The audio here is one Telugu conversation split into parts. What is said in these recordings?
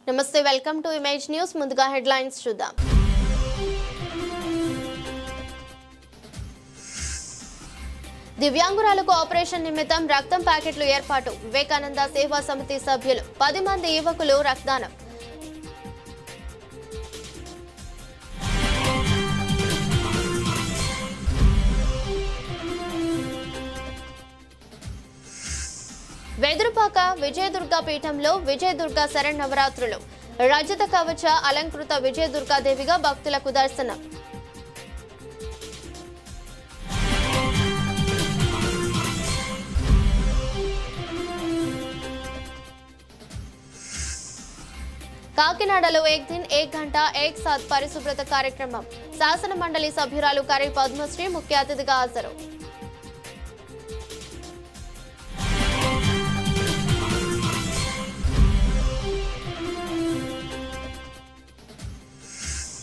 నమస్తే వెల్కమ్ టు ఇమేజ్ న్యూస్ ముందుగా హెడ్లైన్స్ చూద్దాం దివ్యాంగురాలకు ఆపరేషన్ నిమిత్తం రక్తం ప్యాకెట్లు ఏర్పాటు వివేకానంద సేవా సమితి సభ్యులు 10 మంది యువకులు రక్తదానం వెదురుపాక విజయదుర్గ పీఠంలో విజయదుర్గ శరన్నవరాత్రులు రజత కవచ అలంకృత విజయదుర్గాదేవిగా భక్తులకు దర్శనం కాకినాడలో ఏక్ దిన్ ఏక్ గంట ఏక్ సాత్ పరిశుభ్రత కార్యక్రమం శాసన మండలి సభ్యురాలు కరీ పద్మశ్రీ ముఖ్య అతిథిగా హాజరు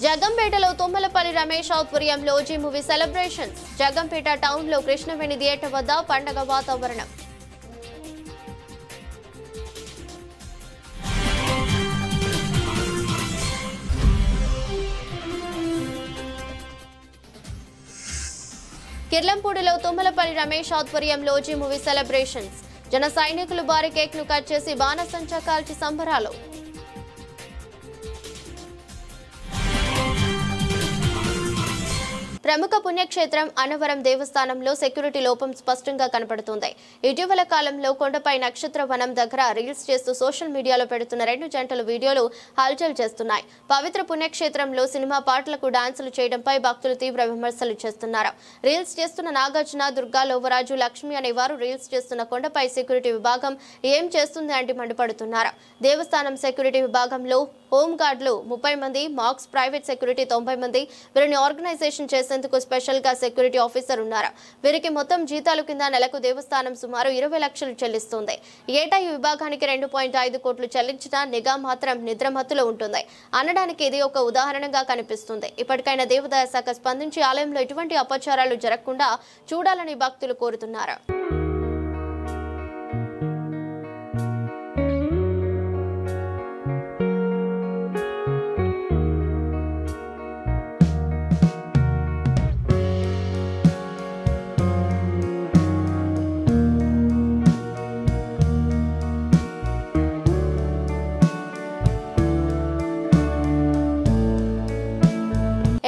జగంపేటలో తుమ్మలపల్లి రమేష్ ఆధ్వర్యంలో Zee movie celebrations Jaggampeta town లో కృష్ణవేణి థియేటర్ వద్ద పండగ వాతావరణం కిర్లంపూడిలో తుమ్మలపల్లి రమేష్ ఆధ్వర్యంలో జీ మూవీ సెలబ్రేషన్స్ జన సైనికులు భారీ కేక్ ను కట్ చేసి బాణసంచా కాల్చి సంబరాలు ప్రముఖ పుణ్యక్షేత్రం అన్నవరం దేవస్థానంలో సెక్యూరిటీ లోపం స్పష్టంగా కనపడుతోంది. ఇటీవల కాలంలో కొండపై నక్షత్ర వనం దగ్గర రీల్స్ చేస్తూ సోషల్ మీడియాలో పెడుతున్న 2 జంటల వీడియోలు హల్చల్ చేస్తున్నాయి. పవిత్ర పుణ్యక్షేత్రంలో సినిమా పాటలకు డాన్సులు చేయడంపై భక్తులు తీవ్ర విమర్శలు చేస్తున్నారు. రీల్స్ చేస్తున్న నాగార్జున, దుర్గా, లోవరాజు, లక్ష్మి అనేవారు రీల్స్ చేస్తున్న కొండపై సెక్యూరిటీ విభాగం ఏం చేస్తుంది అంటే మండిపడుతున్నారు. దేవస్థానం సెక్యూరిటీ విభాగంలో హోమ్ గార్డులు 30 మంది, మార్క్స్ ప్రైవేట్ సెక్యూరిటీ 90 మంది, వీరిని ఆర్గనైజేషన్ చేసేందుకు స్పెషల్ గా సెక్యూరిటీ ఆఫీసర్ ఉన్నారు. వీరికి మొత్తం జీతాలు కింద నెలకు దేవస్థానం సుమారు 20 లక్షలు చెల్లిస్తుంది. ఏటా ఈ విభాగానికి 2.5 కోట్లు చెల్లించిన నిఘా మాత్రం నిద్రమత్తులో ఉంటుంది అనడానికి ఇది ఒక ఉదాహరణగా కనిపిస్తుంది. ఇప్పటికైనా దేవాదాయ శాఖ స్పందించి ఆలయంలో ఎటువంటి అపచారాలు జరగకుండా చూడాలని భక్తులు కోరుతున్నారు.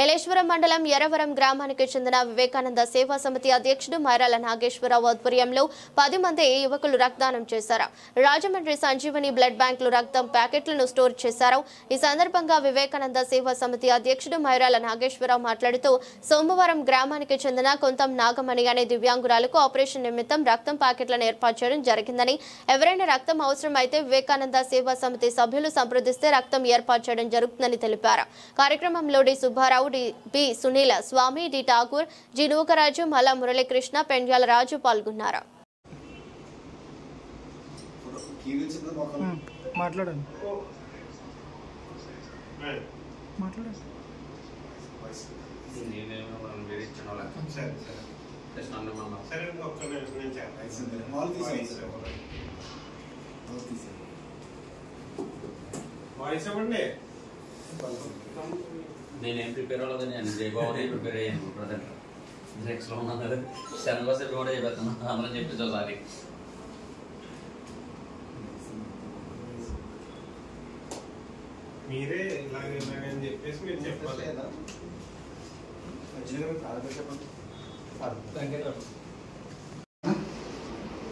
ఏలేశ్వరం మండలం ఎర్రవరం గ్రామానికి చెందిన వివేకానంద సేవా సమితి అధ్యక్షుడు మైరాల నాగేశ్వరరావు ఆధ్వర్యంలో 10 మంది యువకులు రక్తదానం చేశారు. రాజమండ్రి సంజీవని బ్లడ్ బ్యాంక్ లో రక్తం ప్యాకెట్లను స్టోర్ చేశారు. ఈ సందర్భంగా వివేకానంద సేవా సమితి అధ్యక్షుడు మైరాల నాగేశ్వరరావు మాట్లాడుతూ సోమవారం గ్రామానికి చెందిన కొంతం నాగమణి అనే దివ్యాంగురాలకు ఆపరేషన్ నిమిత్తం రక్తం ప్యాకెట్లను ఏర్పాటు చేయడం జరిగిందని, ఎవరైనా రక్తం అవసరం అయితే వివేకానంద సేవా సమితి సభ్యులు సంప్రదిస్తే రక్తం ఏర్పాటు చేయడం జరుగుతుందని తెలిపారు. కార్యక్రమంలో డి సుబ్బారావు, బి సునీల స్వామి, డి ఠాకూర్, జి నూకరాజు, మల్ల మురళీకృష్ణ, పెండ్యాల రాజు పాల్గొన్నారు. నేనేం ప్రిపేర్ అవ్వలేదు. నేను జయబాబునే ప్రిపేర్ అయ్యాను. ప్రజెంట్ నెక్స్ట్లో ఉన్నాను. శనగ కూడా చెప్పేస్తాను అందరం చెప్పేసి ఒకసారి. మీరే ఇలాగని చెప్పేసి మీరు చెప్పాలి.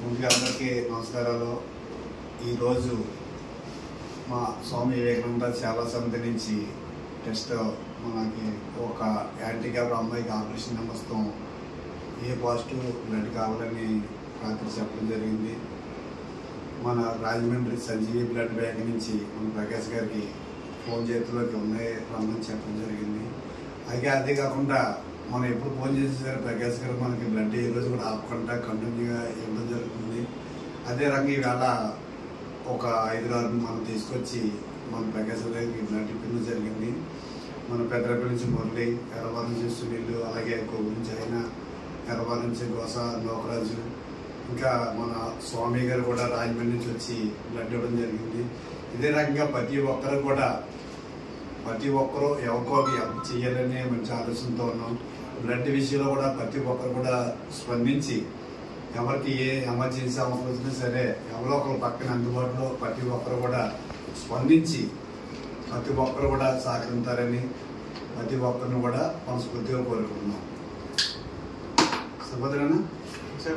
ముందుగా అందరికీ నమస్కారాలు. ఈరోజు మా స్వామి వివేకానంద సేవా సమితి నుంచి టెస్ట్ మనకి ఒక యాంటీక్యాప్ అమ్మాయికి ఆపరేషన్ నిమిత్తం ఏ పాజిటివ్ బ్లడ్ కావాలని రాత్రి చెప్పడం జరిగింది. మన రాజమండ్రి సంజీవి బ్లడ్ బ్యాంక్ నుంచి మన ప్రకాష్ గారికి ఫోన్ చేతిలోకి ఉన్నాయి రమ్మని చెప్పడం జరిగింది. అయితే అదే కాకుండా మనం ఎప్పుడు ఫోన్ చేసేసరికి ప్రకాష్ గారు మనకి బ్లడ్ ఈ రోజు కూడా ఆపకుండా కంటిన్యూగా ఇవ్వడం జరుగుతుంది. అదే రంగా ఈవేళ ఒక 5-6 మనం తీసుకొచ్చి మన ప్రకాశ్ గారికి బ్లడ్ ఇవ్వడం జరిగింది. మన పెద్దరపల్లి నుంచి మురళి, ఎర్రవారి నుంచి సునీల్, అలాగే కొవ్వు నుంచి అయినా, ఎర్రవారి నుంచి గోస నోకరాజు, ఇంకా మన స్వామి గారు కూడా రాజమండ్రి నుంచి వచ్చి బ్లడ్ ఇవ్వడం జరిగింది. ఇదే రకంగా ప్రతి ఒక్కరు ఎవరికో హెల్ప్ చేయాలని మంచి ఆలోచనతో ఉన్నాం. బ్లడ్ విషయంలో కూడా ప్రతి ఒక్కరు కూడా స్పందించి ఎవరికి ఏ ఎమర్జెన్సీ అవసరం వచ్చినా సరే ఎవరో ఒకరు పక్కన అందుబాటులో ప్రతి ఒక్కరు కూడా స్పందించి ప్రతి ఒక్కరు కూడా సహకరిస్తారని ప్రతి ఒక్కరిని కూడా మనస్ఫూర్తిగా కోరుకుంటున్నాం. సుభద్రనా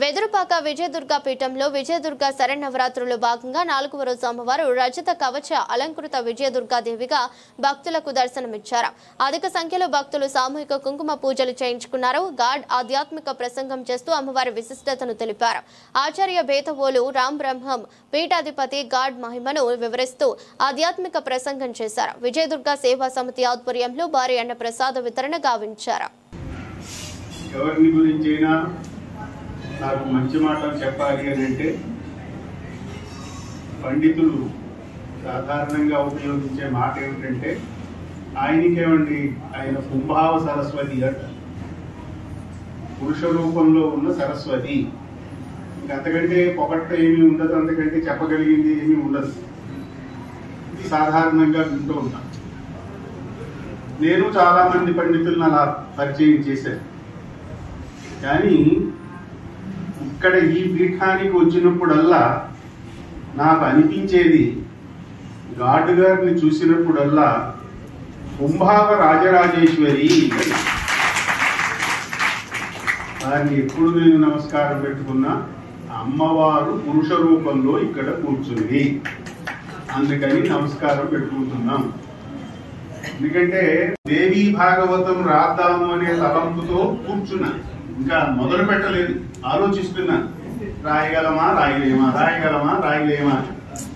వెదురుపాక విజయదుర్గ పీఠంలో విజయదుర్గ శరన్నవరాత్రుల్లో భాగంగా 4వ రోజు అమ్మవారు రజత కవచ అలంకృత విజయదుర్గాదేవిగా భక్తులకు దర్శనమిచ్చారు. అధిక సంఖ్యలో భక్తులు సామూహిక కుంకుమ పూజలు చేయించుకున్నారు. గాడ్ ఆధ్యాత్మిక ప్రసంగం చేస్తూ అమ్మవారి విశిష్టతను తెలిపారు. ఆచార్య బేతవోలు రామ్ బ్రహ్మం పీఠాధిపతి గాడ్ మహిమను వివరిస్తూ ఆధ్యాత్మిక ప్రసంగం చేశారు. విజయదుర్గ సేవా సమితి ఆధ్వర్యంలో భారీ అన్న ప్రసాద వితరణ గావించారు. ఎవరిని గురించైనా నాకు మంచి మాటలు చెప్పాలి అని అంటే పండితులు సాధారణంగా ఉపయోగించే మాట ఏమిటంటే ఆయనకేమండి ఆయన కుంభావ సరస్వతి అంట, పురుష రూపంలో ఉన్న సరస్వతి. అంతకంటే పొగట్ట ఏమీ ఉండదు, అంతకంటే చెప్పగలిగింది ఏమీ ఉండదు. ఇది సాధారణంగా వింటూ ఉంటాం. నేను చాలా మంది పండితులను అలా పరిచయం చేశాను. కానీ ఇక్కడ ఈ పీఠానికి వచ్చినప్పుడల్లా నాకు అనిపించేది, గాడ్ గారిని చూసినప్పుడల్లా కుంభావ రాజరాజేశ్వరి వారిని ఎప్పుడు నేను నమస్కారం పెట్టుకున్నా అమ్మవారు పురుష రూపంలో ఇక్కడ కూర్చుంది, అందుకని నమస్కారం పెట్టుకుంటున్నాం. ఎందుకంటే దేవీ భాగవతం రాద్దాము అనే తలంపుతో కూర్చున్నా, ఇంకా మొదలు పెట్టలేదు, ఆలోచిస్తున్నా రాయగలమా రాయలేమా.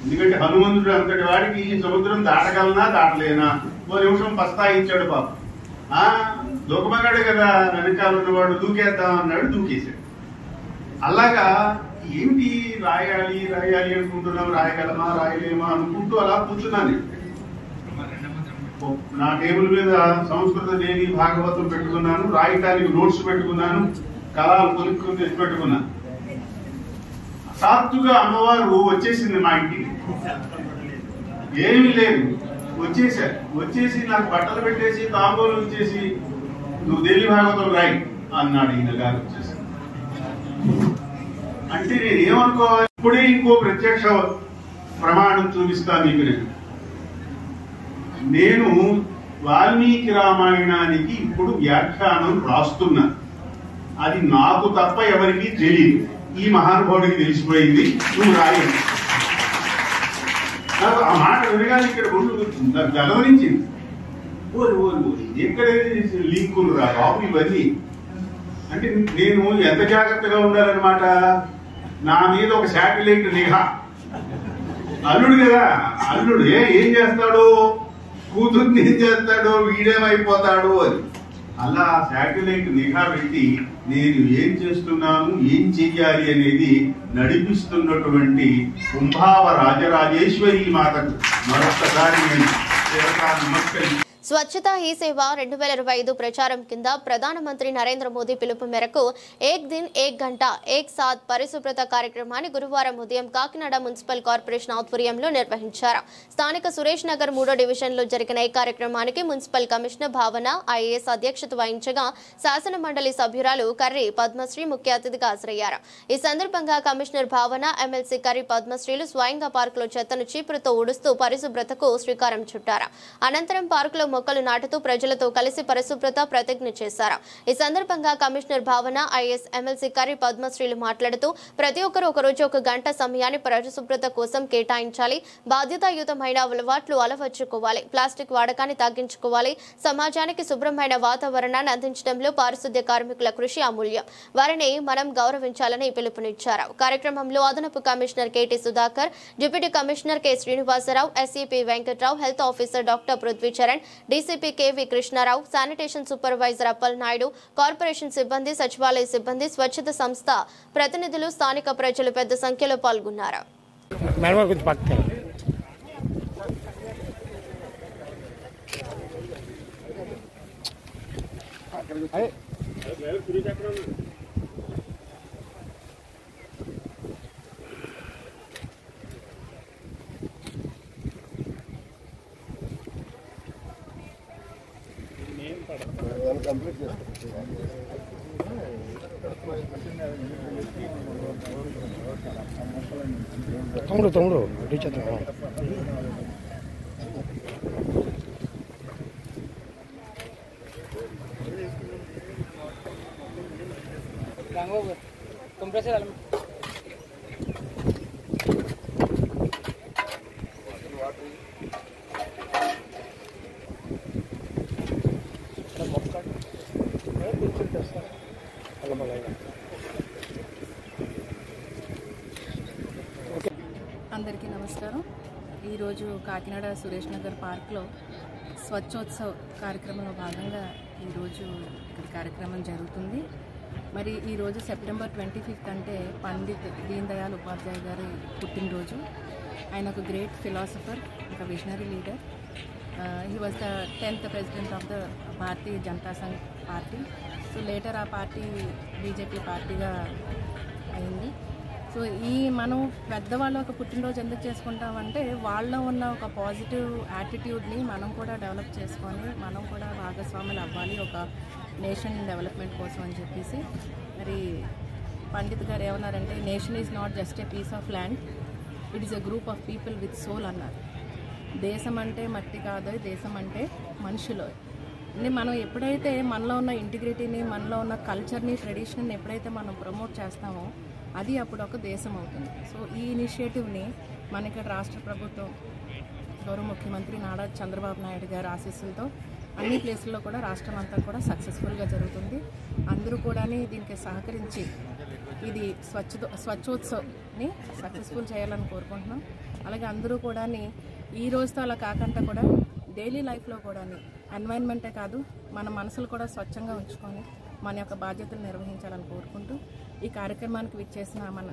ఎందుకంటే హనుమంతుడు అంతటి వాడికి సముద్రం దాటగలనా దాటలేనా, ఓ నిమిషం పస్తాయించాడు పాప. దూకమగాడే కదా, వెనకాల ఉన్నవాడు దూకేద్దాం అన్నాడు, దూకేశాడు. అలాగా ఏమిటి రాయాలి అనుకుంటున్నాం, రాయగలమా రాయలేమా అనుకుంటూ అలా కూర్చున్నాను. నా టేబుల్ మీద సంస్కృత దేవి భాగవతం పెట్టుకున్నాను, రాయటానికి నోట్స్ పెట్టుకున్నాను, కళాలు కొనుక్కుని తెచ్చి పెట్టుకున్నాను. సాత్తుగా అమ్మవారు వచ్చేసింది మా ఇంటికి, ఏమీ లేదు, వచ్చేసి నాకు బట్టలు పెట్టేసి తాంబూలం ఇచ్చేసి నువ్వు దేవి భాగవతం రాయి అన్నాడు ఈయన గారు. వచ్చేసి అంటే నేను ఏమనుకోవాలి, ఇప్పుడే ఇంకో ప్రత్యక్ష ప్రమాణం చూపిస్తాను మీకు. నేను వాల్మీకి రామాయణానికి ఇప్పుడు వ్యాఖ్యానం రాస్తున్నా. అది నాకు తప్ప ఎవరికి తెలియదు, ఈ మహానుభావుడికి తెలిసిపోయింది, నువ్వు రాయండి. నాకు ఆ మాట వినగానే ఇక్కడ నాకు గలవరించింది. ఓరి ఎక్కడ లింకులు రా బాబు ఇవన్నీ. అంటే నేను ఎంత జాగ్రత్తగా ఉండాలన్నమాట, నా మీద ఒక శాటిలైట్ నిఘా. అల్లుడు కదా, అల్లుడు ఏం చేస్తాడు, కూతుర్ని ఏం చేస్తాడో, వీడేమైపోతాడో అని అలా శాటిలైట్ నిఘా పెట్టి నేను ఏం చేస్తున్నాను, ఏం చెయ్యాలి అనేది నడిపిస్తున్నటువంటి కుంభావ రాజరాజేశ్వరి మాతకు మరొకసారి నేను నమస్కరించి. స్వచ్ఛతా హీ సేవ 2025 ప్రచారం కింద ప్రధానమంత్రి నరేంద్ర మోదీ పిలుపు మేరకు ఏక్ దిన్ ఏక్ గంట ఏక్ సాత్ పరిశుభ్రత కార్యక్రమాన్ని గురువారం ఉదయం కాకినాడ మున్సిపల్ కార్పొరేషన్ ఆధ్వర్యంలో నిర్వహించారు. స్థానిక సురేష్ నగర్ 3వ డివిజన్లో జరిగిన ఈ కార్యక్రమానికి మున్సిపల్ కమిషనర్ భావన ఐఏఎస్ అధ్యక్షత వహించగా శాసన మండలి సభ్యురాలు కర్రి పద్మశ్రీ ముఖ్య అతిథిగా హాజరయ్యారు. ఈ సందర్భంగా కమిషనర్ భావన, ఎమ్మెల్సీ కర్రి పద్మశ్రీలు స్వయంగా పార్కులో చెత్తను చీపురుతో ఊడుస్తూ పరిశుభ్రతకు శ్రీకారం చుట్టారు. అనంతరం పార్కులో మొక్కలు నాటుతూ ప్రజలతో కలిసి పరిశుభ్రత ప్రతిజ్ఞ చేశారు. ఈ సందర్భంగా కమిషనర్ భావన, ఐఏఎస్, ఎమ్మెల్సీ కర్రి పద్మశ్రీలు మాట్లాడుతూ ప్రతి ఒక్కరూ ఒకరోజు 1 గంట సమయాన్ని పరిశుభ్రత కోసం కేటాయించాలి, బాధ్యతాయుతమైన అలవాట్లు అలవర్చుకోవాలి, ప్లాస్టిక్ వాడకాన్ని తగ్గించుకోవాలి, సమాజానికి శుభ్రమైన వాతావరణాన్ని అందించడంలో పారిశుద్ధ్య కార్మికుల కృషి అమూల్యం, వారిని మనం గౌరవించాలని పిలుపునిచ్చారు. కార్యక్రమంలో అదనపు commissioner KT Sudhakar, deputy commissioner K Srinivasarao, SEP Venkatrao, health officer doctor Prithvicharan, DCP KV Krishnarao, sanitation supervisor Appal Naidu, corporation సిబ్బంది, సచివాలయ సిబ్బంది, స్వచ్ఛత సంస్థ ప్రతినిధులు, స్థానిక ప్రజలు పెద్ద సంఖ్యలో పాల్గొన్నారు. తమ్ముడు టీచర్ कंप्रेसर అందరికీ నమస్కారం. ఈరోజు కాకినాడ సురేష్ నగర్ పార్క్లో స్వచ్ఛోత్సవ్ కార్యక్రమంలో భాగంగా ఈరోజు కార్యక్రమం జరుగుతుంది. మరి ఈరోజు సెప్టెంబర్ 25 అంటే పండిత్ దీన్ దయాళ్ ఉపాధ్యాయ గారి పుట్టినరోజు. ఆయన ఒక గ్రేట్ ఫిలాసఫర్, ఒక visionary leader. He was the 10th president of the Bharatiya Janata Sangh party. So later ఆ పార్టీ బీజేపీ పార్టీగా అయింది. సో మనం పెద్దవాళ్ళు ఒక పుట్టినరోజు ఎందుకు చేసుకుంటామంటే వాళ్ళలో ఉన్న ఒక పాజిటివ్ యాటిట్యూడ్ని మనం కూడా డెవలప్ చేసుకొని మనం కూడా భాగస్వాములు అవ్వాలి ఒక నేషన్ డెవలప్మెంట్ కోసం అని చెప్పేసి. మరి పండిత్ గారు ఏమన్నారంటే nation is not just a piece of land, it is a group of people with soul అన్నారు. దేశం అంటే మట్టి కాదు, దేశం అంటే మనుషులు. మనం ఎప్పుడైతే మనలో ఉన్న ఇంటిగ్రిటీని, మనలో ఉన్న కల్చర్ని, ట్రెడిషన్ని ఎప్పుడైతే మనం ప్రమోట్ చేస్తామో అది అప్పుడు ఒక దేశం అవుతుంది. సో ఈ ఇనిషియేటివ్ని మన ఇక్కడ రాష్ట్ర ప్రభుత్వం గౌరవ ముఖ్యమంత్రి నారా చంద్రబాబు నాయుడు గారి ఆశీస్సులతో అన్ని ప్లేసుల్లో కూడా రాష్ట్రం అంతా కూడా సక్సెస్ఫుల్గా జరుగుతుంది. అందరూ కూడా దీనికి సహకరించి ఇది స్వచ్ఛోత్సవ్ని సక్సెస్ఫుల్ చేయాలని కోరుకుంటున్నాం. అలాగే అందరూ కూడా ఈ రోజుతో అలా కాకుండా కూడా డైలీ లైఫ్లో కూడా ఎన్వైరన్మెంటే కాదు మన మనసులు కూడా స్వచ్ఛంగా ఉంచుకొని మన యొక్క బాధ్యతలు నిర్వహించాలని కోరుకుంటూ ఈ కార్యక్రమానికి విచ్చేసిన మన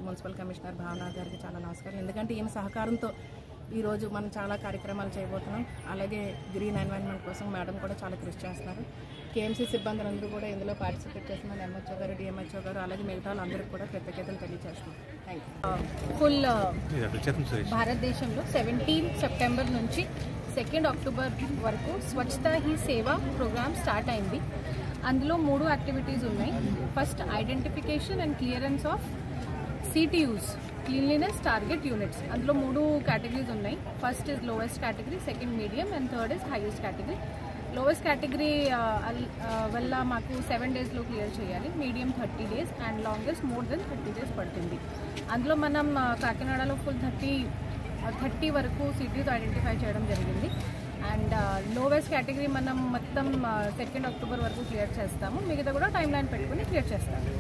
మున్సిపల్ కమిషనర్ భావన గారికి చాలా నమస్కారం. ఎందుకంటే ఈమె సహకారంతో ఈరోజు మనం చాలా కార్యక్రమాలు చేయబోతున్నాం. అలాగే గ్రీన్ ఎన్వైరన్మెంట్ కోసం మేడం కూడా చాలా కృషి చేస్తున్నారు. కేఎంసీ సిబ్బందులందరూ కూడా ఇందులో పార్టిసిపేట్ చేస్తున్నారు. ఎంహెచ్ఓ గారు, డిఎంహెచ్ఓ గారు, అలాగే మిగతా వాళ్ళందరికీ కూడా కృతజ్ఞతలు తెలియజేస్తున్నాం. Thank you. ఫుల్ భారతదేశంలో 17 సెప్టెంబర్ నుంచి 2 అక్టోబర్ వరకు స్వచ్ఛతా హీ సేవ ప్రోగ్రామ్ స్టార్ట్ అయింది. అందులో 3 యాక్టివిటీస్ ఉన్నాయి. First identification and clearance of CTUs, cleanliness target units. అందులో 3 కేటగిరీస్ ఉన్నాయి. First is lowest category, second medium and third is highest category. Lowest category వల్ల మాకు 7 డేస్లో క్లియర్ చేయాలి, medium 30 days and longest more than 30 days పడుతుంది. అందులో మనం కాకినాడలో ఫుల్ 30 వరకు సిటీస్ ఐడెంటిఫై చేయడం జరిగింది. అండ్ లోవెస్ట్ కేటగిరీ మనం మొత్తం 2 అక్టోబర్ వరకు క్లియర్ చేస్తాము. మిగతా కూడా టైం లైన్ పెట్టుకుని క్లియర్ చేస్తాము.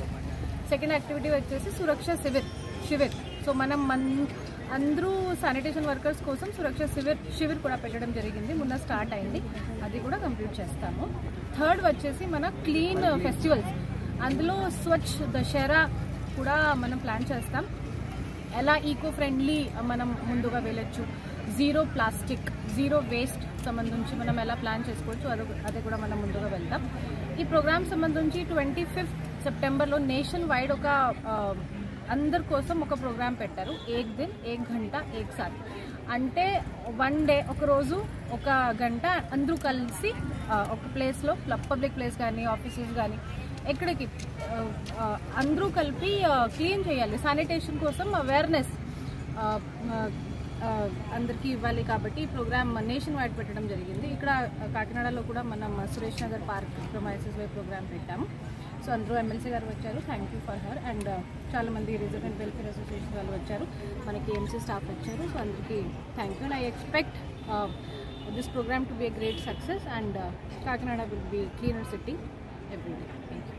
సెకండ్ యాక్టివిటీ వచ్చేసి సురక్ష శిబిర్. సో మనం అందరూ శానిటేషన్ వర్కర్స్ కోసం సురక్ష శిబిర్ కూడా పెట్టడం జరిగింది. మొన్న స్టార్ట్ అయింది, అది కూడా కంప్లీట్ చేస్తాము. థర్డ్ వచ్చేసి మన క్లీన్ ఫెస్టివల్స్. అందులో స్వచ్ఛ దశరా కూడా మనం ప్లాన్ చేస్తాం. ఎలా ఈకో ఫ్రెండ్లీ మనం ముందుగా వెళ్ళొచ్చు, జీరో ప్లాస్టిక్, జీరో వేస్ట్ సంబంధించి మనం ఎలా ప్లాన్ చేసుకోవచ్చు అదే కూడా మనం ముందుగా వెళ్తాం. ఈ ప్రోగ్రామ్ సంబంధించి 25 సెప్టెంబర్లో నేషన్ వైడ్ ఒక అందరి కోసం ఒక ప్రోగ్రామ్ పెట్టారు. ఏక్ దిన్ ఏక్ గంట ఏక్ సాత్ అంటే 1 డే ఒకరోజు 1 గంట అందరూ కలిసి ఒక ప్లేస్లో పబ్లిక్ ప్లేస్ కానీ ఆఫీసెస్ కానీ ఎక్కడికి అందరూ కలిపి క్లీన్ చేయాలి. శానిటేషన్ కోసం అవేర్నెస్ అందరికీ ఇవ్వాలి. కాబట్టి ఈ ప్రోగ్రామ్ నేషన్ వైడ్ పెట్టడం జరిగింది. ఇక్కడ కాకినాడలో కూడా మనం సురేష్ నగర్ పార్క్ ప్రొమైసెస్ వై ప్రోగ్రామ్ పెట్టాము. సో అందరూ ఎమ్మెల్సీ గారు వచ్చారు, thank you for her. And చాలామంది రెసిడెంట్ వెల్ఫేర్ అసోసియేషన్ వాళ్ళు వచ్చారు, మనకి ఎంసీ స్టాఫ్ వచ్చారు. సో అందరికీ thank you. And I expect this programme to be a great success and Kakinada will be cleaner city every day. Thank you.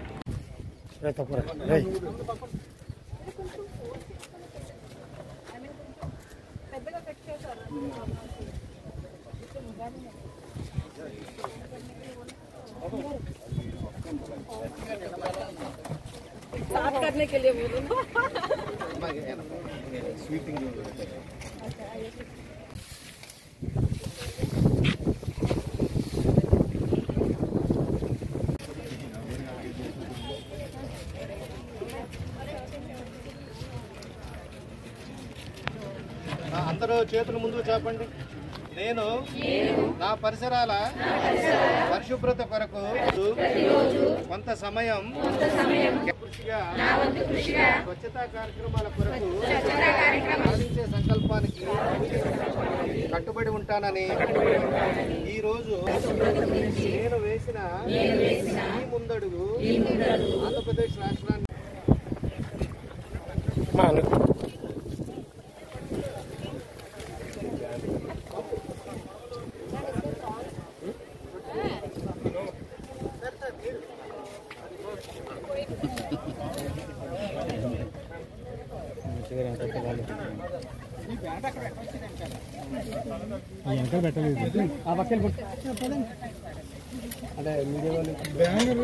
పెద్దగా కట్ చేశారు. साफ करने के लिए बोलो स्वीपिंग. అందరూ చేతులు ముందుకు చాపండి. నేను నా పరిసరాల పరిశుభ్రత కొరకు కొంత సమయం స్వచ్ఛతా కార్యక్రమాల కొరకు సాధించే సంకల్పానికి కట్టుబడి ఉంటానని ఈరోజు నేను వేసిన ఈ ముందడుగు ఆంధ్రప్రదేశ్ రాష్ట్రాన్ని అదే media banner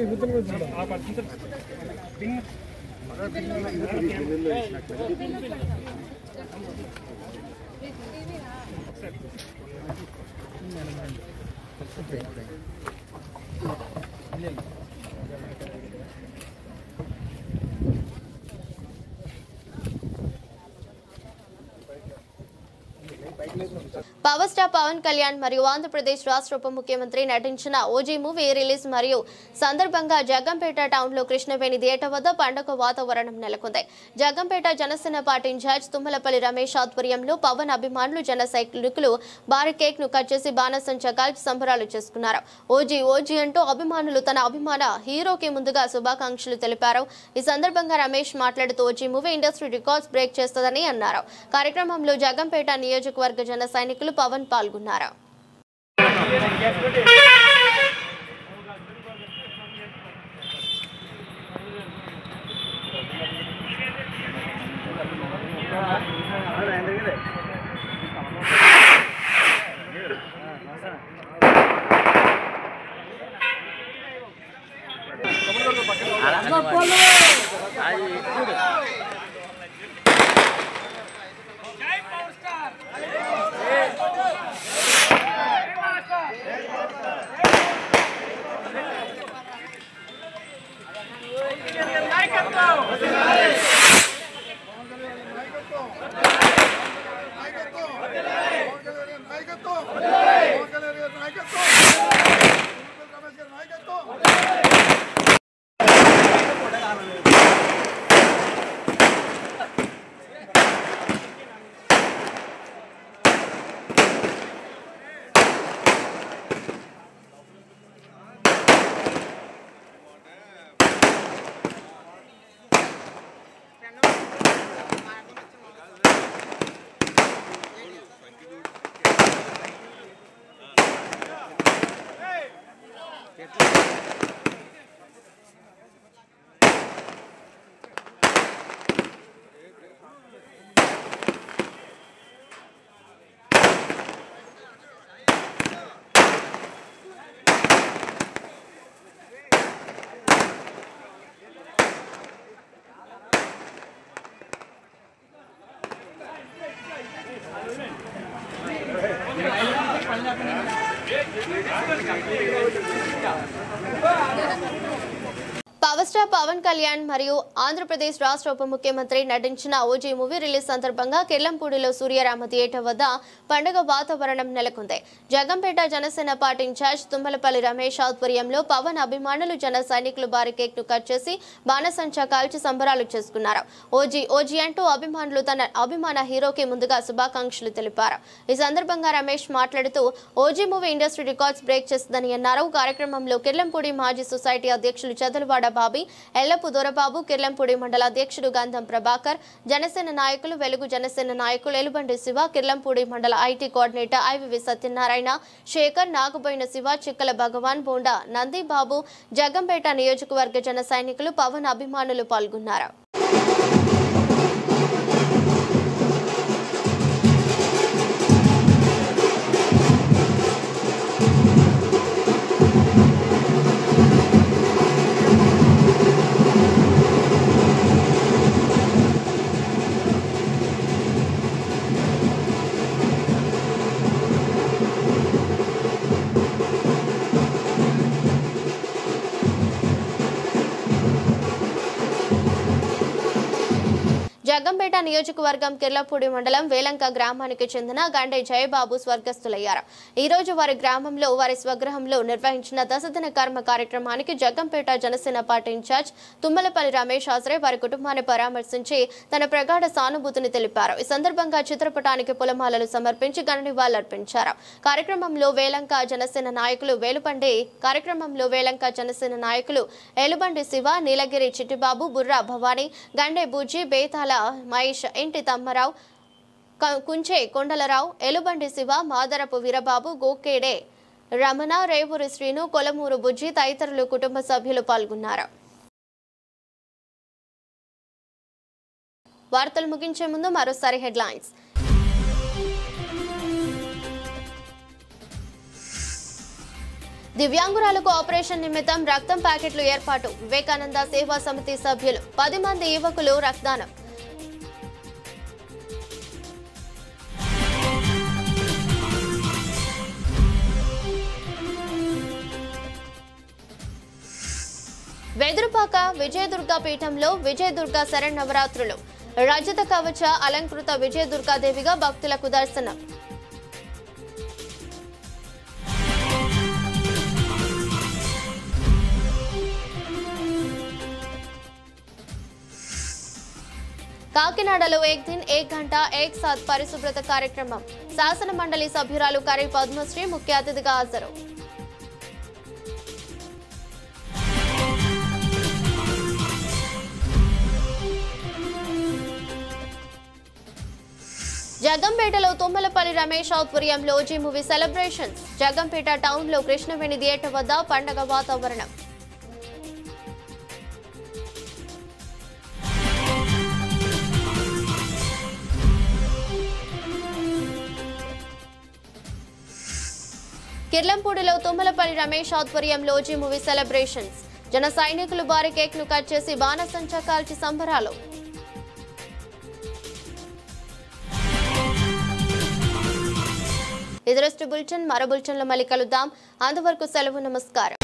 power star Pawan Kalyan మరియు ఆంధ్రప్రదేశ్ రాష్ట్ర ఉప ముఖ్యమంత్రి నటించిన ఓజీ మూవీ రిలీజ్ మరియు సందర్భంగా జగ్గంపేట టౌన్ లో కృష్ణవేణి థియేటర్ వద్ద పండుగ వాతావరణం నెలకొంది. జగ్గంపేట జనసేన పార్టీ ఇన్ఛార్జ్ తుమ్మలపల్లి రమేష్ ఆధ్వర్యంలో పవన్ అభిమానులు జన సైనికులు భారీ కేక్ ను కట్ చేసి బాణసంచా కాల్చి సంబరాలు చేసుకున్నారు. ఓజీ అంటూ అభిమానులు తన అభిమాన హీరోకి ముందుగా శుభాకాంక్షలు తెలిపారు. ఈ సందర్భంగా రమేష్ మాట్లాడుతూ OG movie industry records break చేస్తుందని అన్నారు. కార్యక్రమంలో జగ్గంపేట నియోజకవర్గ జన సైనికులు పవన్ పాల్గొన్నారు. పవర్ స్టార్ పవన్ కళ్యాణ్ మరియు ఆంధ్రప్రదేశ్ రాష్ట్ర ఉప ముఖ్యమంత్రి నటించిన ఓజీ మూవీ రిలీజ్ సందర్భంగా కిర్లంపూడిలో సూర్యరామ థియేటర్ వద్ద పండుగ వాతావరణం నెలకొంది. జగ్గంపేట జనసేన పార్టీ ఇన్ఛార్జ్ తుమ్మలపల్లి రమేష్ ఆధ్వర్యంలో పవన్ అభిమానులు జన సైనికులు భారీ కేక్ ను కట్ చేసి బాణసంచా కాల్చి సంబరాలు చేసుకున్నారు. ఓజీ అంటూ అభిమానులు తన అభిమాన హీరోకి ముందుగా శుభాకాంక్షలు తెలిపారు. ఈ సందర్భంగా రమేష్ మాట్లాడుతూ OG movie industry records break చేస్తుందని అన్నారు. కార్యక్రమంలో కిర్లంపూడి మాజీ సొసైటీ అధ్యక్షులు చదలవాడ బాబీ, ఎల్లపు దొరబాబు, కిర్లంపూడి మండల అధ్యక్షుడు గంధం ప్రభాకర్, జనసేన నాయకులు వెలుగు జనసేన నాయకులు ఎలుబండి శివ, కిర్లంపూడి మండల ఐటీ కోఆర్డినేటర్ ఐవివి సత్యనారాయణ, శేఖర్, నాగుబోయిన శివ, చిక్కల భగవాన్, బోండా నందిబాబు, జగ్గంపేట నియోజకవర్గ జన సైనికులు పవన్ అభిమానులు పాల్గొన్నారు. జగ్గంపేట నియోజకవర్గం కిర్లపూడి మండలం వేలంక గ్రామానికి చెందిన గండే జయబాబు స్వర్గస్థులయ్యారు. ఈ రోజు వారి గ్రామంలో వారి స్వగృహంలో నిర్వహించిన దశదిన కర్మ కార్యక్రమానికి జగ్గంపేట జనసేన పార్టీ ఇన్ఛార్జ్ తుమ్మలపల్లి రమేష్ హాజరై వారి కుటుంబాన్ని పరామర్శించి తన ప్రగాఢ సానుభూతిని తెలిపారు. ఈ సందర్భంగా చిత్రపటానికి పూలమాలలు సమర్పించి ఘన నివాళులర్పించారు. కార్యక్రమంలో వేలంక జనసేన నాయకులు ఏలుబండి శివ, నీలగిరి చిట్టిబాబు, బుర్రా భవానీ, గండే బుజ్జి, బేతాల మహేష్, ఇంటి తమ్మరావు, కుంచే కొండలరావు, ఏలుబండి శివ, మాదరపు వీరబాబు, గోకేడే రమణ, రేవూరి శ్రీను, కొలమూరు బుజ్జి తదితరులు కుటుంబ సభ్యులు పాల్గొన్నారు. వార్తలు ముగించే ముందు మరోసారి హెడ్లైన్స్. దివ్యాంగురాలకు ఆపరేషన్ నిమిత్తం రక్తం ప్యాకెట్లు ఏర్పాటు. వివేకానంద సేవా సమితి సభ్యులు 10 మంది యువకులు రక్తదానం. వెదురుపాక విజయదుర్గ పీఠంలో విజయదుర్గ శరన్నవరాత్రులు. రజత కవచ అలంకృత విజయదుర్గాదేవిగా భక్తులకు దర్శనం. కాకినాడలో ఏక్ దిన్ ఏక్ గంట ఏక్ సాత్ పరిశుభ్రత కార్యక్రమం. శాసన మండలి సభ్యురాలు కరీ పద్మశ్రీ ముఖ్య అతిథిగా హాజరు. జగ్గంపేటలో తుమ్మలపల్లి రమేష్ ఆధ్వర్యంలో Zee movie celebrations. Jaggampeta town లో కృష్ణవేణి థియేటర్ వద్ద పండగ వాతావరణం. కిర్లంపూడిలో తుమ్మలపల్లి రమేష్ ఆధ్వర్యంలో జీ మూవీ సెలబ్రేషన్స్. జన సైనికులు భారీ కేక్ ను కట్ చేసి బాణసంచా కాల్చి సంబరాలు. ఇది బులెటిన్. మరో బులెటిన్లో మళ్ళీ కలుద్దాం. అంతవరకు సెలవు. నమస్కారం.